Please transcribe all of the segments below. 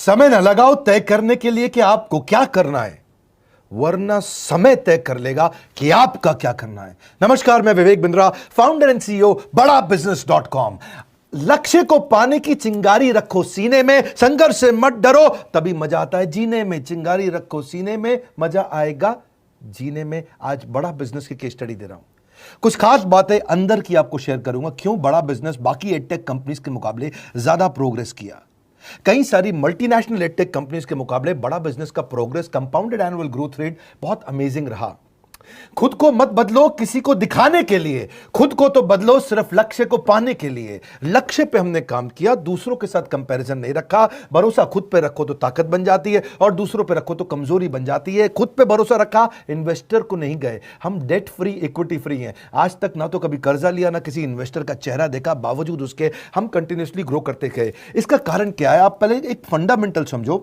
समय न लगाओ तय करने के लिए कि आपको क्या करना है, वरना समय तय कर लेगा कि आपका क्या करना है। नमस्कार, मैं Vivek Bindra, founder and CEO बड़ा बिजनेस.com। लक्ष्य को पाने की चिंगारी रखो सीने में, संघर्ष से मत डरो, तभी मजा आता है जीने में। चिंगारी रखो सीने में, मजा आएगा जीने में। आज बड़ा बिजनेस की केस स्टडी दे रहा हूं, कुछ खास बातें अंदर की आपको शेयर करूंगा, क्यों बड़ा बिजनेस बाकी एडटेक कंपनीज के मुकाबले ज्यादा प्रोग्रेस किया। कई सारी मल्टीनेशनल एडटेक कंपनीज के मुकाबले बड़ा बिजनेस का progress, compounded annual growth rate बहुत अमेजिंग रहा। खुद को मत बदलो किसी को दिखाने के लिए, खुद को तो बदलो सिर्फ लक्ष्य को पाने के लिए। लक्ष्य पे हमने काम किया, दूसरों के साथ कंपैरिजन नहीं रखा। भरोसा खुद पे रखो तो ताकत बन जाती है, और दूसरों पे रखो तो कमजोरी बन जाती है। खुद पे भरोसा रखा, इन्वेस्टर को नहीं गए। हम डेट फ्री, इक्विटी फ्री हैं। आज तक ना तो कभी कर्जा लिया, ना किसी इन्वेस्टर का चेहरा देखा, बावजूद उसके हम कंटिन्यूसली ग्रो करते गए। इसका कारण क्या है? आप पहले एक फंडामेंटल समझो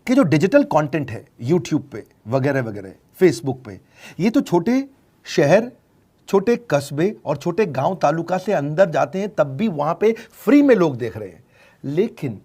कि जो डिजिटल कंटेंट है यूट्यूब पे वगैरह वगैरह, फेसबुक पे, ये तो छोटे शहर, छोटे कस्बे और छोटे गांव तालुका से अंदर जाते हैं, तब भी वहां पे फ्री में लोग देख रहे हैं। लेकिन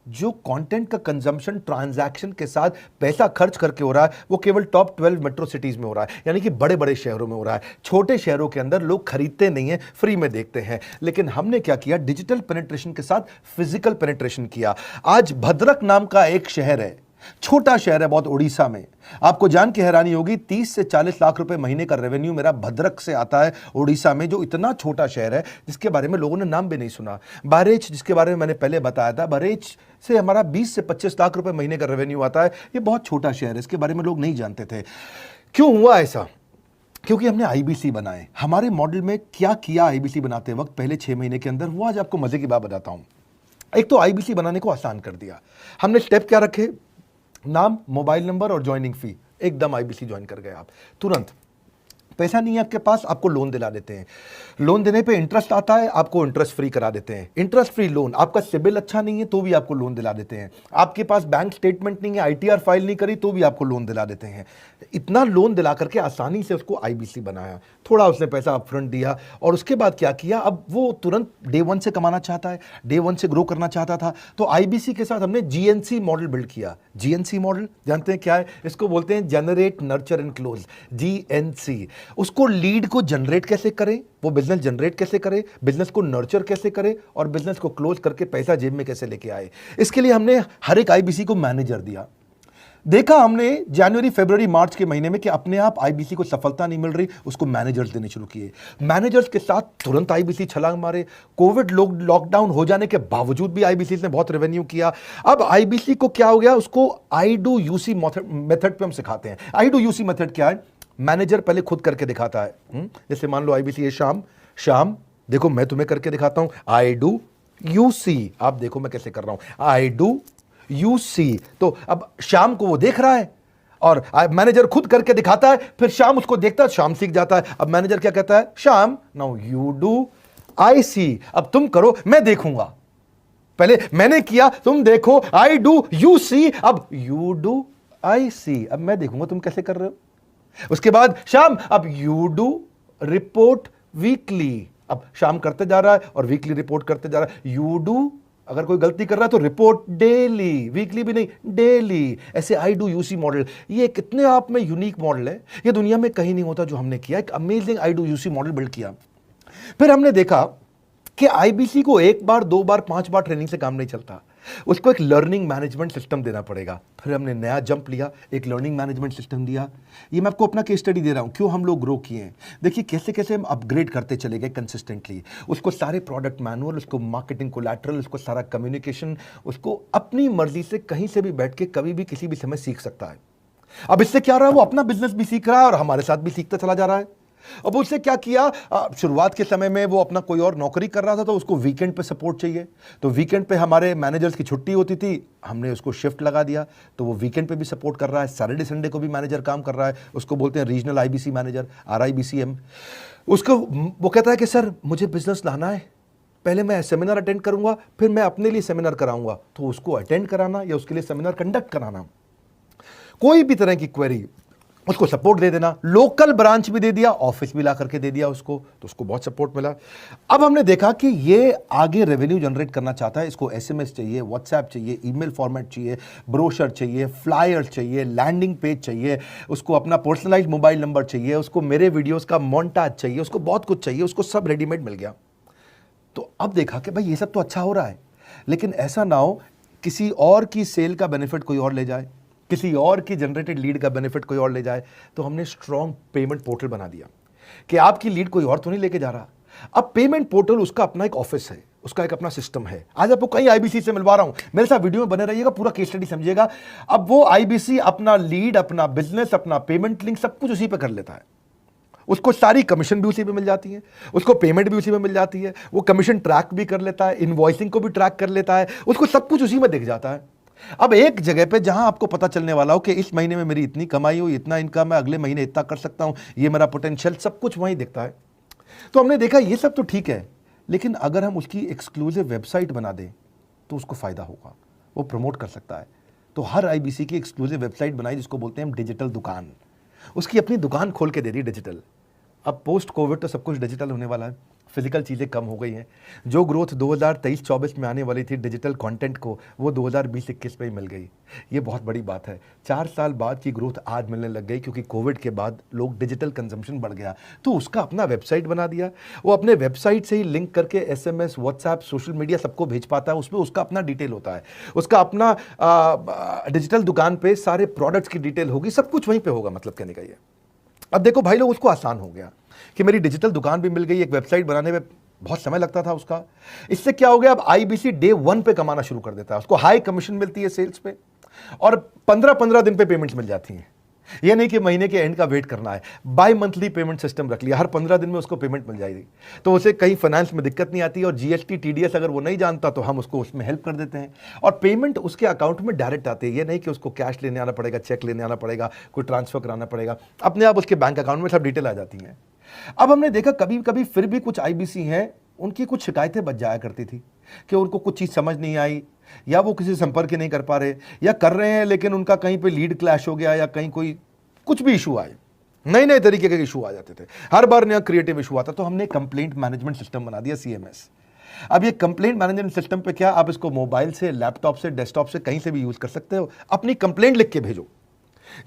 जो कंटेंट का कंजम्पशन ट्रांजैक्शन के साथ पैसा खर्च करके हो रहा है, वो केवल टॉप 12 मेट्रो सिटीज में हो रहा है, यानी कि बड़े बड़े शहरों में हो रहा है। छोटे शहरों के अंदर लोग खरीदते नहीं हैं, फ्री में देखते हैं। लेकिन हमने क्या किया? डिजिटल पेनिट्रेशन के साथ फिजिकल पेनिट्रेशन किया। आज भद्रक नाम का एक शहर है, छोटा शहर है बहुत, उड़ीसा में। आपको जान के हैरानी होगी, 30 से 40 लाख रुपए महीने का रेवेन्यू मेरा भद्रक से आता है, उड़ीसा में, जो इतना छोटा शहर है जिसके बारे में लोगों ने नाम भी नहीं सुना। बहरेच, जिसके बारे में मैंने पहले बताया था, बहरेच से हमारा 20 से 25 लाख रुपए महीने का रेवेन्यू आता है। ये बहुत छोटा शहर है, इसके बारे में लोग नहीं जानते थे। क्यों हुआ ऐसा? क्योंकि हमने आईबीसी बनाए। हमारे मॉडल में क्या किया आईबीसी बनाते वक्त पहले 6 महीने के अंदर, वो आज आपको मजे की बात बताता हूं। एक तो आईबीसी बनाने को आसान कर दिया हमने। स्टेप क्या रखे? नाम, मोबाइल नंबर और ज्वाइनिंग फी। एकदम आईबीसी ज्वाइन कर गए आप तुरंत। पैसा नहीं है आपके पास, आपको लोन दिला देते हैं। लोन देने पे इंटरेस्ट आता है, आपको इंटरेस्ट फ्री करा देते हैं। Interest free loan. आपका सिबिल अच्छा नहीं है तो भी आपको लोन दिला देते हैं। आपके पास बैंक स्टेटमेंट नहीं है, आईटीआर फाइल नहीं करी, तो भी आपको लोन दिला देते हैं। इतना लोन दिला करके आसानी से उसको आईबीसी बनाया। थोड़ा उसने पैसा अपफ्रंट दिया, और उसके बाद क्या किया? अब वो तुरंत डे 1 से कमाना चाहता है, डे 1 से ग्रो करना चाहता था। तो आईबीसी के साथ हमने जीएनसी मॉडल बिल्ड किया। जीएनसी मॉडल जानते हैं क्या है? इसको बोलते हैं generate, nurture and close, GNC. उसको लीड को जनरेट कैसे करें, वो बिजनेस जनरेट कैसे करे, बिजनेस को नर्चर कैसे करे, और बिजनेस को क्लोज करके पैसा जेब में कैसे लेके आए। इसके लिए हमने हर एक आईबीसी को मैनेजर दिया। देखा हमने जनवरी, फरवरी, मार्च के महीने में कि अपने आप आईबीसी को सफलता नहीं मिल रही, उसको मैनेजर्स देने शुरू किए। मैनेजर्स के साथ तुरंत आईबीसी छलांग मारे। कोविड लॉकडाउन हो जाने के बावजूद भी आईबीसी ने बहुत रेवेन्यू किया। अब आईबीसी को क्या हो गया? उसको आई डू यूसी मेथड पे हम सिखाते हैं। आई डू यूसी मेथड क्या है? मैनेजर पहले खुद करके दिखाता है। जैसे मान लो आईबीसी है, शाम देखो मैं तुम्हें करके दिखाता हूं, आई डू यूसी। आप देखो मैं कैसे कर रहा हूं, आई डू यूसी। तो अब शाम को वो देख रहा है, और मैनेजर खुद करके दिखाता है, फिर शाम उसको देखता है, शाम सीख जाता है। अब मैनेजर क्या कहता है? शाम, नाउ यू डू आई सी। अब तुम करो, मैं देखूंगा। पहले मैंने किया, तुम देखो, आई डू यू सी, अब यू डू आई सी। अब मैं देखूंगा तुम कैसे कर रहे हो। उसके बाद शाम, अब यू डू रिपोर्ट वीकली। अब शाम करते जा रहा है और वीकली रिपोर्ट करते जा रहा है। यू डू, अगर कोई गलती कर रहा है तो रिपोर्ट डेली, वीकली भी नहीं, डेली। ऐसे आई डू यूसी मॉडल, ये कितने आप में यूनिक मॉडल है, ये दुनिया में कहीं नहीं होता जो हमने किया। एक amazing I do UC model build किया। फिर हमने देखा कि आईबीसी को 1 बार, 2 बार, 5 बार ट्रेनिंग से काम नहीं चलता, उसको एक लर्निंग मैनेजमेंट सिस्टम देना पड़ेगा। फिर हमने नया जंप लिया, एक लर्निंग मैनेजमेंट सिस्टम दिया। ये मैं आपको अपना केस स्टडी दे रहा हूं, क्यों हम लोग ग्रो किए हैं। देखिए कैसे कैसे हम अपग्रेड करते चले गए कंसिस्टेंटली। उसको सारे प्रोडक्ट मैनुअल, उसको मार्केटिंग कोलैटरल, उसको सारा कम्युनिकेशन, उसको अपनी मर्जी से कहीं से भी बैठ के कभी भी किसी भी समय सीख सकता है। अब इससे क्या रहा है? वो अपना बिजनेस भी सीख रहा है और हमारे साथ भी सीखता चला जा रहा है। अब उससे क्या किया? शुरुआत के समय में वो अपना कोई और नौकरी कर रहा था, तो उसको वीकेंड पे सपोर्ट चाहिए। तो वीकेंड पे हमारे मैनेजर्स की छुट्टी होती थी, हमने उसको शिफ्ट लगा दिया, तो वो वीकेंड पे भी सपोर्ट कर रहा है। सैटरडे संडे को भी मैनेजर काम कर रहा है। उसको बोलते हैं रीजनल आईबीसी मैनेजर, RIBCM। उसको वो कहता है कि सर मुझे बिजनेस लाना है, पहले मैं सेमिनार अटेंड करूंगा, फिर मैं अपने लिए सेमिनार कराऊंगा। तो उसको अटेंड कराना या उसके लिए सेमिनार कंडक्ट कराना, कोई भी तरह की क्वेरी, उसको सपोर्ट दे देना, लोकल ब्रांच भी दे दिया, ऑफिस भी ला करके दे दिया उसको, तो उसको बहुत सपोर्ट मिला। अब हमने देखा कि ये आगे रेवेन्यू जनरेट करना चाहता है, इसको एसएमएस चाहिए, व्हाट्सएप चाहिए, ईमेल फॉर्मेट चाहिए, ब्रोशर चाहिए, फ्लायर चाहिए, लैंडिंग पेज चाहिए, उसको अपना पर्सनलाइज्ड मोबाइल नंबर चाहिए, उसको मेरे वीडियोस का मोन्टाज चाहिए, उसको बहुत कुछ चाहिए, उसको सब रेडीमेड मिल गया। तो अब देखा कि भाई ये सब तो अच्छा हो रहा है, लेकिन ऐसा ना हो किसी और की सेल का बेनिफिट कोई और ले जाए, किसी और की जनरेटेड लीड का बेनिफिट कोई और ले जाए। तो हमने स्ट्रॉन्ग पेमेंट पोर्टल बना दिया कि आपकी लीड कोई और तो नहीं लेके जा रहा। अब पेमेंट पोर्टल उसका अपना एक ऑफिस है, उसका एक अपना सिस्टम है। आज आपको कई आईबीसी से मिलवा रहा हूं, मेरे साथ वीडियो में बने रहिएगा, पूरा केस स्टडी समझिएगा। अब वो आईबीसी अपना लीड, अपना बिजनेस, अपना पेमेंट लिंक सब कुछ उसी पे कर लेता है। उसको सारी कमीशन भी उसी पे मिल जाती है, उसको पेमेंट भी उसी में मिल जाती है, वो कमीशन ट्रैक भी कर लेता है, इनवॉइसिंग को भी ट्रैक कर लेता है, उसको सब कुछ उसी में दिख जाता है। अब एक जगह पे जहां आपको पता चलने वाला हो कि इस महीने में मेरी इतनी कमाई हो, इतना इनकम है, अगले महीने इतना कर सकता हूं, ये मेरा पोटेंशियल, सब कुछ वहीं दिखता है। तो हमने देखा ये सब तो ठीक है, लेकिन अगर हम उसकी एक्सक्लूसिव वेबसाइट बना दें तो उसको फायदा होगा, वो प्रमोट कर सकता है। तो हर आईबीसी की एक्सक्लूसिव वेबसाइट बनाई, जिसको बोलते हैं हम डिजिटल दुकान। उसकी अपनी दुकान खोल के दे दी डिजिटल। अब पोस्ट कोविड तो सब कुछ डिजिटल होने वाला है, फिजिकल चीज़ें कम हो गई हैं। जो ग्रोथ 2023-24 में आने वाली थी डिजिटल कंटेंट को, वो 2020-21 में ही मिल गई। ये बहुत बड़ी बात है। 4 साल बाद की ग्रोथ आज मिलने लग गई, क्योंकि कोविड के बाद लोग डिजिटल कंजम्पशन बढ़ गया। तो उसका अपना वेबसाइट बना दिया, वो अपने वेबसाइट से ही लिंक करके एसएमएस, व्हाट्सएप, सोशल मीडिया सबको भेज पाता है। उसमें उसका अपना डिटेल होता है, उसका अपना डिजिटल दुकान पे सारे प्रोडक्ट्स की डिटेल होगी, सब कुछ वहीं पर होगा। मतलब कहने का ये, अब देखो भाई लोग, उसको आसान हो गया कि मेरी डिजिटल दुकान भी मिल गई। एक वेबसाइट बनाने में बहुत समय लगता था उसका। इससे क्या हो गया, अब आईबीसी डे 1 पे कमाना शुरू कर देता है। उसको हाई कमीशन मिलती है सेल्स पे, और 15-15 दिन पे पेमेंट्स मिल जाती हैं। ये नहीं कि महीने के एंड का वेट करना है, बाई मंथली पेमेंट सिस्टम रख लिया, हर 15 दिन में उसको पेमेंट मिल जाएगी। तो उसे कहीं फाइनेंस में दिक्कत नहीं आती, और जीएसटी, टीडीएस अगर वो नहीं जानता तो हम उसको उसमें हेल्प कर देते हैं, और पेमेंट उसके अकाउंट में डायरेक्ट आती है। ये नहीं कि उसको कैश लेने आना पड़ेगा, चेक लेने आना पड़ेगा, कोई ट्रांसफर कराना पड़ेगा, अपने आप उसके बैंक अकाउंट में सब डिटेल आ जाती हैं। अब हमने देखा कभी कभी फिर भी कुछ आईबीसी हैं, उनकी कुछ शिकायतें बच जाया करती थी कि उनको कुछ चीज़ समझ नहीं आई, या वो किसी संपर्क ही नहीं कर पा रहे, या कर रहे हैं लेकिन उनका कहीं पे लीड क्लैश हो गया, या कहीं कोई कुछ भी इशू आए, नए नए तरीके के इशू आ जाते थे, हर बार नया क्रिएटिव इशू आता। तो हमने कंप्लेंट मैनेजमेंट सिस्टम बना दिया, सीएमएस। अब ये कंप्लेंट मैनेजमेंट सिस्टम पे क्या, आप इसको मोबाइल से, लैपटॉप से, डेस्कटॉप से, कहीं से भी यूज कर सकते हो। अपनी कंप्लेंट लिख के भेजो,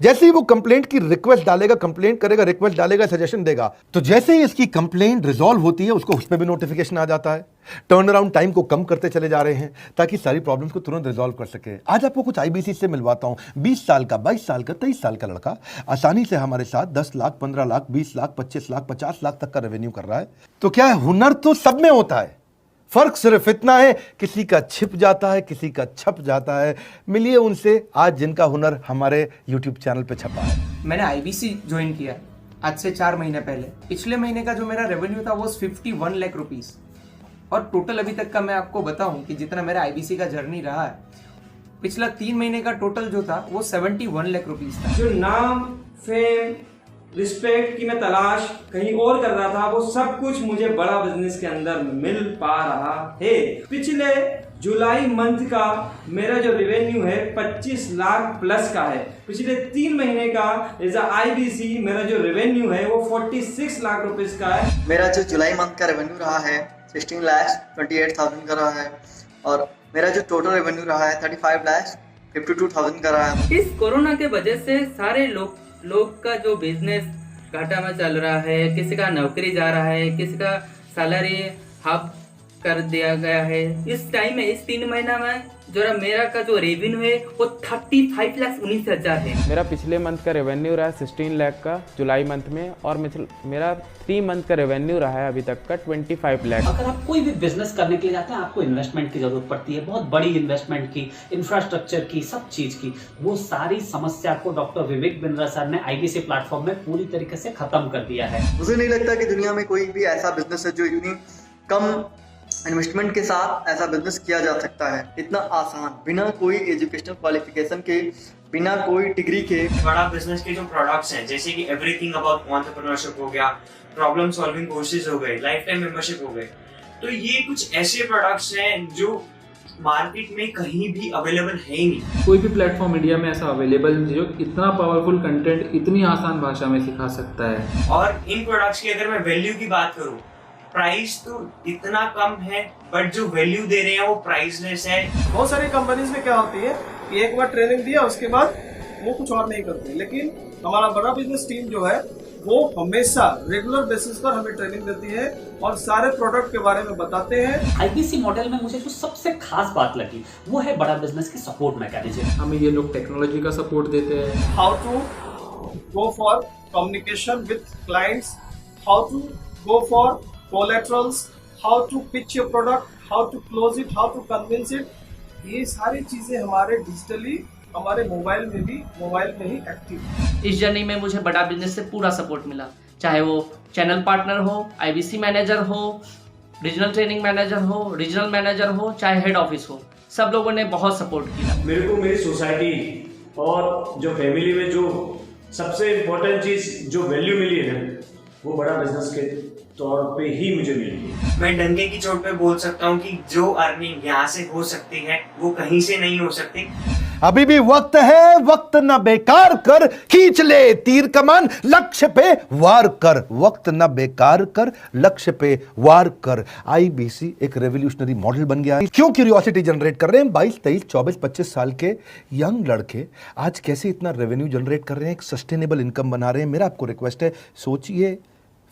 जैसे ही वो कंप्लेंट की रिक्वेस्ट डालेगा, कंप्लेंट करेगा, रिक्वेस्ट डालेगा, सजेशन देगा, तो जैसे ही इसकी कंप्लेंट रिजॉल्व होती है उसको उस पर भी नोटिफिकेशन आ जाता है। टर्न अराउंड टाइम को कम करते चले जा रहे हैं, ताकि सारी प्रॉब्लम्स को तुरंत रिजॉल्व कर सके। आज आपको कुछ आईबीसी से मिलवाता हूं। 20 साल का, 22 साल का, 23 साल का लड़का आसानी से हमारे साथ 10 लाख, 15 लाख, 20 लाख, 25 लाख, 50 लाख तक का रेवेन्यू कर रहा है। तो क्या है, हुनर तो सब में होता है, फर्क सिर्फ इतना है किसी का छिप जाता है, किसी का छप जाता है। मिलिए उनसे आज जिनका हुनर हमारे YouTube चैनल पे छपा है। मैंने आईबीसी ज्वाइन किया आज से 4 महीने पहले। पिछले महीने का जो मेरा रेवेन्यू था वो 51 लाख रुपीस, और टोटल अभी तक का मैं आपको बताऊं कि जितना मेरा आईबीसी का जर्नी रहा है, पिछला 3 महीने का टोटल जो था वो 71 लाख रुपीस था। जो नाम, फेम, रिस्पेक्ट की मैं तलाश कहीं और कर रहा था, वो सब कुछ मुझे बड़ा बिजनेस के अंदर मिल पा रहा है। पिछले जुलाई मंथ का मेरा जो रेवेन्यू है 25 लाख प्लस का है। पिछले 3 महीने का एज अ आईबीसी मेरा जो रेवेन्यू है वो 46 लाख रुपीस का है। मेरा जो जुलाई मंथ का रेवेन्यू रहा है 16 लाख 28,000 का रहा है, और मेरा जो टोटल रेवेन्यू रहा है 35 लाख 52,000 का रहा है। इस कोरोना के वजह से सारे लोग का जो बिजनेस घाटा में चल रहा है, किसी का नौकरी जा रहा है, किसी का सैलरी हाफ कर दिया गया है। इस टाइम में, इस 3 महीना में जो मेरा का जो रेवेन्यू है वो 35,19,000 है। मेरा पिछले मंथ का रेवेन्यू रहा है 16 लाख का जुलाई मंथ में, और मेरा 3 मंथ का रेवेन्यू रहा है अभी तक का 25 लाख। अगर आप कोई भी बिजनेस करने के लिए जाते हैं, आपको इन्वेस्टमेंट की जरूरत पड़ती है, बहुत बड़ी इन्वेस्टमेंट की, इंफ्रास्ट्रक्चर की, सब चीज की। वो सारी समस्या को डॉक्टर विवेक बिंद्रा सर ने आईबीसी प्लेटफॉर्म में पूरी तरीके से खत्म कर दिया है। मुझे नहीं लगता कि दुनिया में कोई भी ऐसा बिजनेस है जो इतनी कम इन्वेस्टमेंट के साथ ऐसा बिजनेस किया जा सकता है, इतना आसान, बिना कोई एजुकेशनल क्वालिफिकेशन के, बिना कोई डिग्री के। बड़ा बिजनेस के जो प्रोडक्ट्स हैं, जैसे कि एवरीथिंग अबाउट एंटरप्रेन्योरशिप हो गया, प्रॉब्लम सॉल्विंग कोर्सेज हो गए, लाइफ टाइम मेंबरशिप हो गए, तो ये कुछ ऐसे प्रोडक्ट्स हैं जो मार्केट में कहीं भी अवेलेबल है ही नहीं। कोई भी प्लेटफॉर्म इंडिया में ऐसा अवेलेबल नहीं जो इतना पावरफुल कंटेंट इतनी आसान भाषा में सिखा सकता है। और इन प्रोडक्ट्स की अगर मैं वैल्यू की बात करूं, प्राइस तो इतना कम है बट जो वैल्यू दे रहे हैं वो प्राइसलेस है। बहुत सारी कंपनीज में क्या होती है कि एक बार ट्रेनिंग दिया उसके बाद वो कुछ और नहीं करते, लेकिन हमारा बड़ा बिजनेस टीम जो है वो हमेशा रेगुलर बेसिस पर हमें ट्रेनिंग देती है और सारे प्रोडक्ट के बारे में बताते हैं। आईबीसी मॉडल में मुझे जो सबसे खास बात लगी वो है बड़ा बिजनेस की सपोर्ट मैकेनिज्म। हमें ये लोग टेक्नोलॉजी का सपोर्ट देते हैं। How to go for communication with clients, how to go for collaterals, how to pitch your product, how to close it, how to convince it, ये सारी चीजें हमारे डिजिटली हमारे मोबाइल में ही एक्टिव है। इस जर्नी में मुझे बड़ा बिजनेस से पूरा सपोर्ट मिला, चाहे वो चैनल पार्टनर हो, आईबीसी मैनेजर हो, रीजनल ट्रेनिंग मैनेजर हो, रीजनल मैनेजर हो, चाहे हेड ऑफिस हो, सब लोगों ने बहुत सपोर्ट किया। मेरे को मेरी सोसाइटी और जो फैमिली में जो सबसे इम्पोर्टेंट चीज़ जो वैल्यू मिली है ना, वो बड़ा बिजनेस के तौर पे ही मुझे मिली। मैं डंके की चोट पे बोल सकता हूँ कि जो अर्निंग यहाँ से हो सकती है वो कहीं से नहीं हो सकती। अभी भी वक्त है, वक्त न बेकार कर, खींच ले तीर कमान, लक्ष्य पे वार कर, वक्त न बेकार कर, लक्ष्य पे वार कर। आईबीसी एक रेवोल्यूशनरी मॉडल बन गया है। क्यों क्यूरियोसिटी जनरेट कर रहे हैं 22, 23, 24, 25 साल के यंग लड़के आज कैसे इतना रेवेन्यू जनरेट कर रहे हैं, एक सस्टेनेबल इनकम बना रहे हैं। मेरा आपको रिक्वेस्ट है, सोचिए,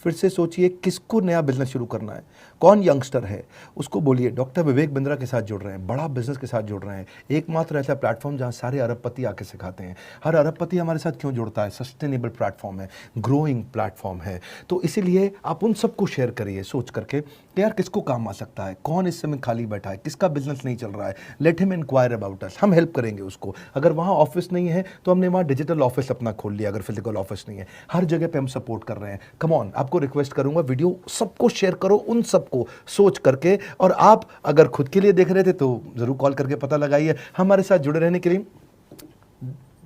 फिर से सोचिए, किसको नया बिजनेस शुरू करना है, कौन यंगस्टर है, उसको बोलिए डॉक्टर विवेक बिंद्रा के साथ जुड़ रहे हैं, बड़ा बिजनेस के साथ जुड़ रहे हैं। एकमात्र ऐसा प्लेटफॉर्म जहां सारे अरबपति आके सिखाते हैं। हर अरबपति हमारे साथ क्यों जुड़ता है? सस्टेनेबल प्लेटफॉर्म है, ग्रोइंग प्लेटफॉर्म है। तो इसीलिए आप उन सबको शेयर करिए सोच करके कि यार किसको काम आ सकता है, कौन इस समय खाली बैठा है, किसका बिजनेस नहीं चल रहा है, let him inquire about us, हम हेल्प करेंगे उसको। अगर वहाँ ऑफिस नहीं है तो हमने वहाँ डिजिटल ऑफिस अपना खोल लिया, अगर फिजिकल ऑफिस नहीं है, हर जगह पे हम सपोर्ट कर रहे हैं। कम ऑन, आपको रिक्वेस्ट करूंगा वीडियो सबको शेयर करो, उन सबको सोच करके। और आप अगर खुद के लिए देख रहे थे तो जरूर कॉल करके पता लगाइए। हमारे साथ जुड़े रहने के लिए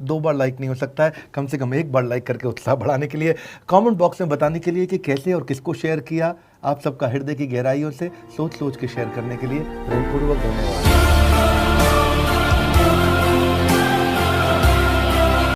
2 बार लाइक नहीं हो सकता है, कम से कम 1 बार लाइक करके उत्साह बढ़ाने के लिए, कमेंट बॉक्स में बताने के लिए कि कैसे और किसको शेयर किया। आप सबका हृदय की गहराइयों से सोच सोच के शेयर करने के लिए हृदयपूर्वक धन्यवाद।